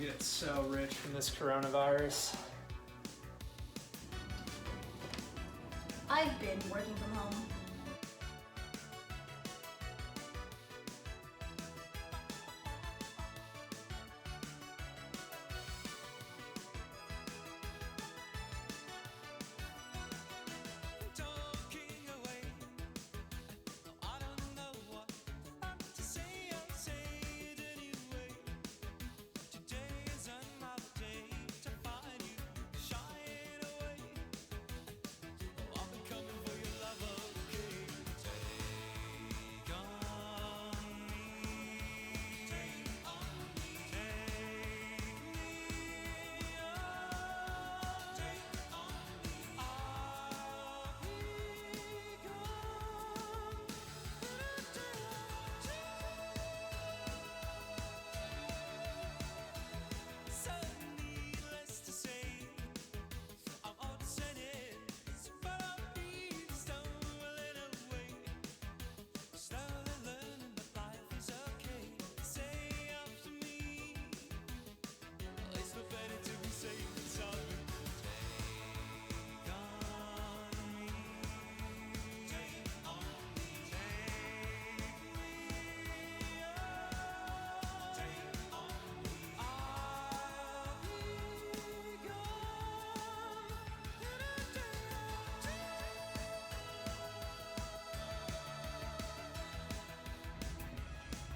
get so rich from this coronavirus. I've been working from home.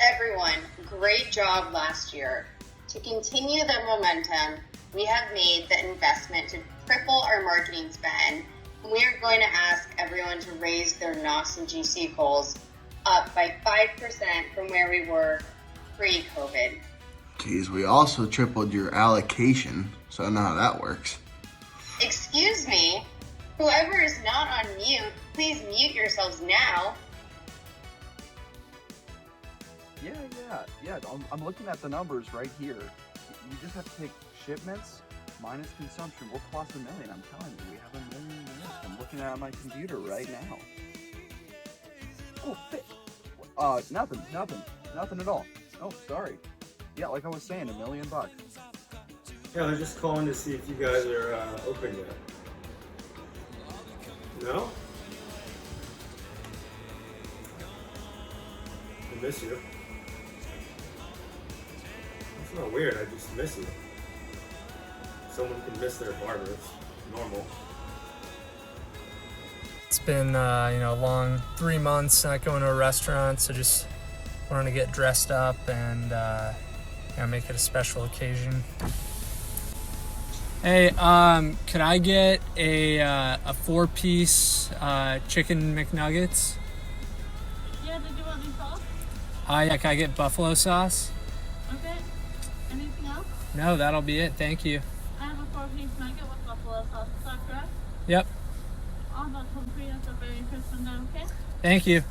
Everyone, great job last year. To continue the momentum, we have made the investment to triple our marketing spend. We are going to ask everyone to raise their NOS and GC goals up by 5% from where we were pre-COVID. Geez, we also tripled your allocation, so I know how that works. Excuse me, whoever is not on mute, please mute yourselves now. Yeah. I'm looking at the numbers right here. You just have to take shipments minus consumption. We're plus $1 million. I'm telling you, we have $1 million units. I'm looking at my computer right now. Oh, nothing at all. Oh, sorry. Yeah, like I was saying, $1 million. Yeah, I was just calling to see if you guys are open yet. No? I miss you. It's not weird, I just miss you. Someone can miss their barber, it's normal. It's been, a long 3 months not going to a restaurant, so just wanted to get dressed up and, make it a special occasion. Hey, could I get a 4-piece chicken McNuggets? Yeah, did you want any sauce? Yeah, can I get buffalo sauce? Okay. Anything else? No, that'll be it. Thank you. I have a 4-piece nugget with buffalo sauce. Is that correct? Yep. All that's home for you. That's a very crisp and okay? Thank you.